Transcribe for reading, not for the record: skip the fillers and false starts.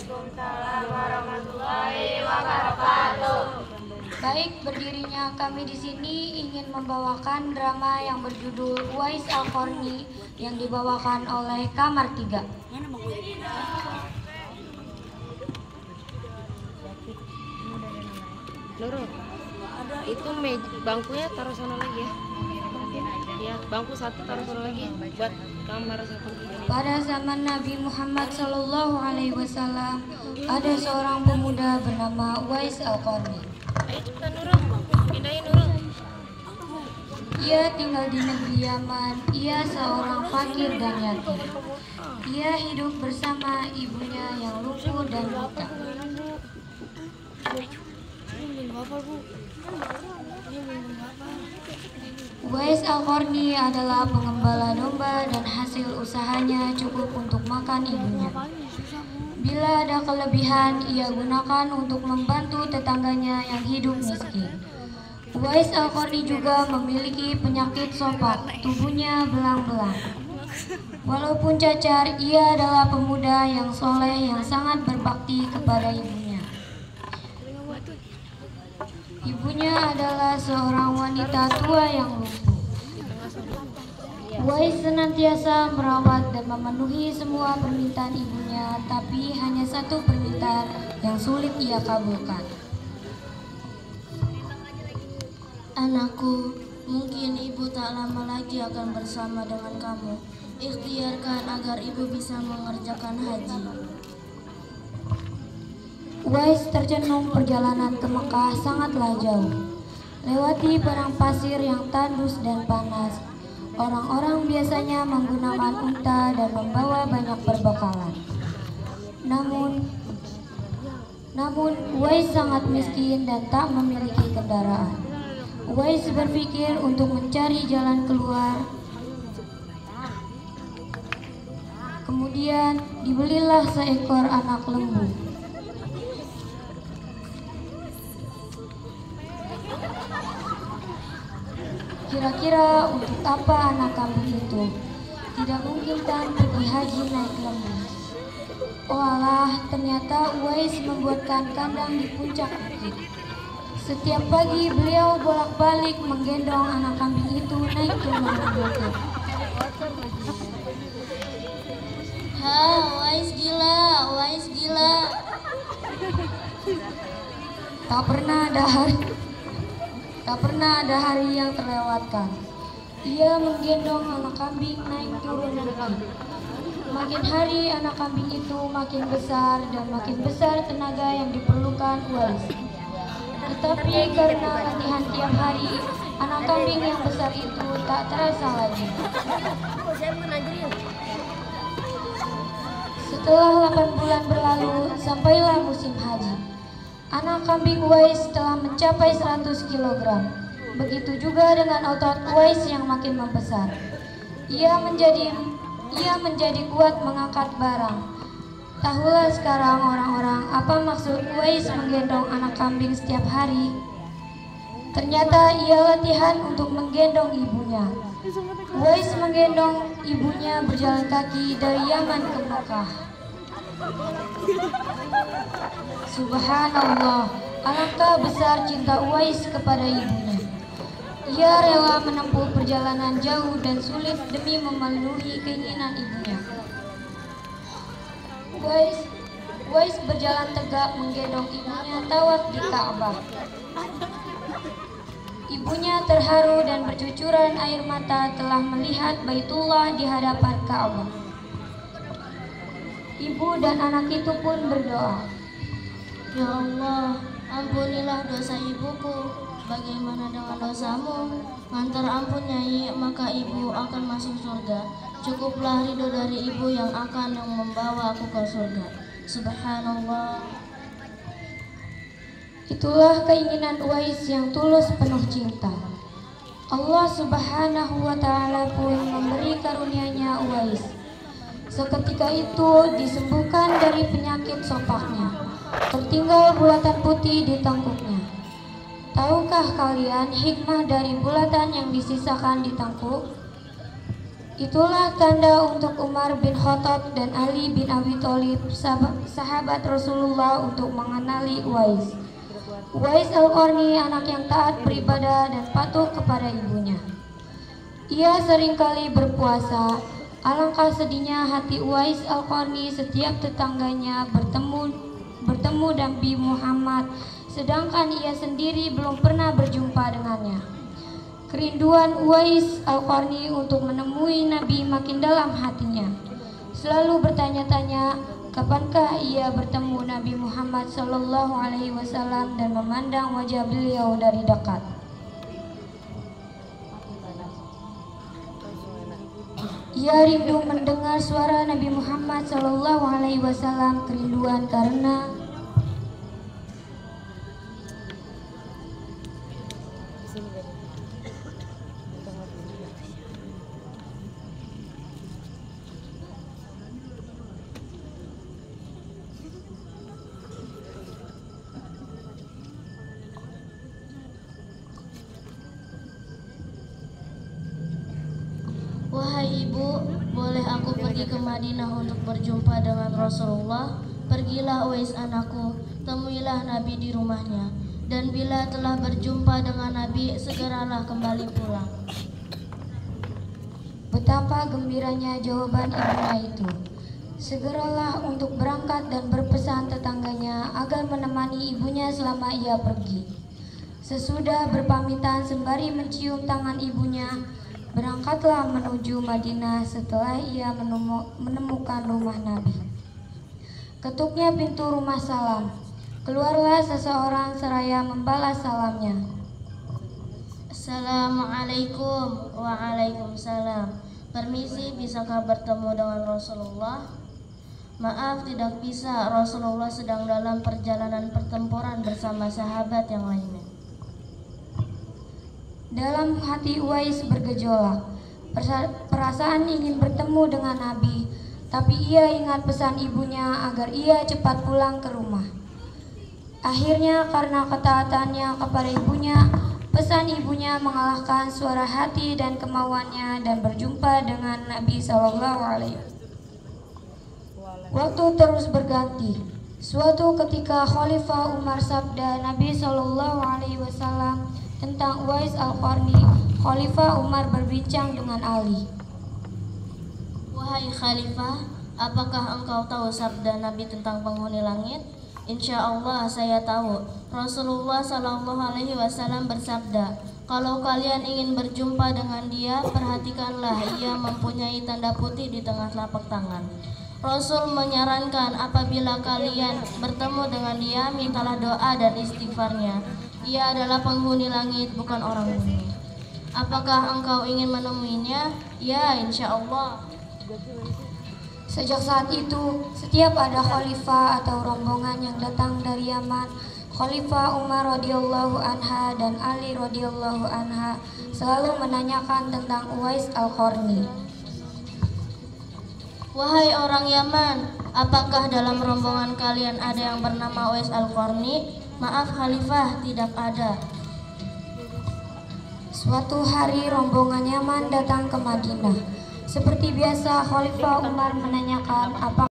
Waalaikumsalam warahmatullahi wabarakatuh. Baik, berdirinya kami di sini ingin membawakan drama yang berjudul Uwais Al-Qarni yang dibawakan oleh Kamar 3. Nurul, itu bangkunya taruh sana lagi ya. Ya, bangku satu taruh sana lagi buat kamar satu. Pada zaman Nabi Muhammad SAW, ada seorang pemuda bernama Uwais Al-Qarni. Ayo cepetan Nurul, pindahin Nurul. Ia tinggal di negeri Yaman. Ia seorang fakir dan yatim. Ia hidup bersama ibunya yang lumpuh dan buta. Uwais Al-Qarni adalah pengembala domba dan hasil usahanya cukup untuk makan ibunya. Bila ada kelebihan, ia gunakan untuk membantu tetangganya yang hidup miskin. Uwais Al-Qarni juga memiliki penyakit sopak, tubuhnya belang-belang. Walaupun cacar, ia adalah pemuda yang soleh yang sangat berbakti kepada ibunya. Ibunya adalah seorang wanita tua yang lumpuh. Uwais senantiasa merawat dan memenuhi semua permintaan ibunya, tapi hanya satu permintaan yang sulit ia kabulkan. Anakku, mungkin ibu tak lama lagi akan bersama dengan kamu. Ikhtiarkan agar ibu bisa mengerjakan haji. Uwais tercenung. Perjalanan ke Mekah sangatlah jauh. Lewati padang pasir yang tandus dan panas. Orang-orang biasanya menggunakan unta dan membawa banyak perbekalan. Namun Uwais sangat miskin dan tak memiliki kendaraan. Uwais berpikir untuk mencari jalan keluar. Kemudian dibelilah seekor anak lembu. Kira-kira untuk apa anak kambing itu? Tidak mungkin kan pergi haji naik lembu. Oh alah, ternyata Uwais membuatkan kandang di puncak bukit. Setiap pagi beliau bolak-balik menggendong anak kambing itu naik ke bukit. Ha, Uwais gila, Uwais gila. Tak pernah ada hari yang terlewatkan. Ia menggendong anak kambing naik turun bukit. Makin hari anak kambing itu makin besar dan makin besar tenaga yang diperlukan Uwais. Tetapi karena latihan tiap hari, anak kambing yang besar itu tak terasa lagi. Setelah 8 bulan berlalu, sampailah musim haji. Anak kambing Uwais telah mencapai 100 kg. Begitu juga dengan otot Uwais yang makin membesar. Ia menjadi kuat mengangkat barang. Tahulah sekarang orang-orang apa maksud Uwais menggendong anak kambing setiap hari. Ternyata ia latihan untuk menggendong ibunya. Uwais menggendong ibunya berjalan kaki dari Yaman ke Mekah. Subhanallah, alangkah besar cinta Uwais kepada ibunya. Ia rela menempuh perjalanan jauh dan sulit demi memenuhi keinginan ibunya. Uwais berjalan tegak menggendong ibunya tawaf di Ka'bah. Ibunya terharu dan bercucuran air mata telah melihat Baitullah di hadapan Ka'bah. Ibu dan anak itu pun berdoa, Ya Allah, ampunilah dosa ibuku. Bagaimana dengan dosamu? Ngantar ampun Nyai, maka ibu akan masuk surga. Cukuplah ridho dari ibu yang akan membawa aku ke surga. Subhanallah. itulah keinginan Uwais yang tulus penuh cinta. Allah Subhanahu wa Ta'ala pun memberi karunia-Nya Uwais. Seketika itu disembuhkan dari penyakit sopaknya. Tertinggal bulatan putih di tengkuknya. Tahukah kalian hikmah dari bulatan yang disisakan di tengkuk? Itulah tanda untuk Umar bin Khattab dan Ali bin Abi Thalib, sahabat Rasulullah, untuk mengenali Uwais. Uwais Al-Qarni anak yang taat beribadah dan patuh kepada ibunya. Ia seringkali berpuasa. Alangkah sedihnya hati Uwais Al-Qarni setiap tetangganya bertemu Nabi Muhammad, sedangkan ia sendiri belum pernah berjumpa dengannya. Kerinduan Uwais Al-Qarni untuk menemui Nabi makin dalam hatinya. Selalu bertanya-tanya kapankah ia bertemu Nabi Muhammad SAW dan memandang wajah beliau dari dekat. Ia rindu mendengar suara Nabi Muhammad SAW, kerinduan karena Wahai ibu, boleh aku pergi ke Madinah untuk berjumpa dengan Rasulullah? Pergilah Uwais anakku, temuilah Nabi di rumahnya. Dan bila telah berjumpa dengan Nabi, segeralah kembali pulang. betapa gembiranya jawaban ibunya itu. Segeralah untuk berangkat dan berpesan tetangganya agar menemani ibunya selama ia pergi. Sesudah berpamitan sembari mencium tangan ibunya, berangkatlah menuju Madinah. Setelah ia menemukan rumah Nabi, ketuknya pintu rumah salam. Keluarlah seseorang seraya membalas salamnya. Assalamualaikum. Waalaikumsalam. Permisi, bisakah bertemu dengan Rasulullah? Maaf, tidak bisa. Rasulullah sedang dalam perjalanan pertempuran bersama sahabat yang lainnya. Dalam hati Uwais bergejolak. Perasaan ingin bertemu dengan Nabi, tapi ia ingat pesan ibunya agar ia cepat pulang ke rumah. Akhirnya karena ketaatannya kepada ibunya, pesan ibunya mengalahkan suara hati dan kemauannya dan berjumpa dengan Nabi SAW. Waktu terus berganti. Suatu ketika Khalifah Umar sabda Nabi SAW tentang Uwais Al-Qarni. Khalifah Umar berbincang dengan Ali. Wahai Khalifah, apakah engkau tahu sabda Nabi tentang penghuni langit? Insya Allah saya tahu. Rasulullah SAW bersabda, kalau kalian ingin berjumpa dengan dia, perhatikanlah ia mempunyai tanda putih di tengah telapak tangan. Rasul menyarankan apabila kalian bertemu dengan dia, mintalah doa dan istighfarnya. Ia adalah penghuni langit, bukan orang bumi. Apakah engkau ingin menemuinya? Ya, insya Allah. Sejak saat itu, setiap ada khalifah atau rombongan yang datang dari Yaman, Khalifah Umar radhiyallahu anha dan Ali radhiyallahu anha selalu menanyakan tentang Uwais Al-Qarni. Wahai orang Yaman, apakah dalam rombongan kalian ada yang bernama Uwais Al-Qarni? Maaf Khalifah, tidak ada. Suatu hari rombongan Yaman datang ke Madinah. Seperti biasa, Khalifah Umar menanyakan apakah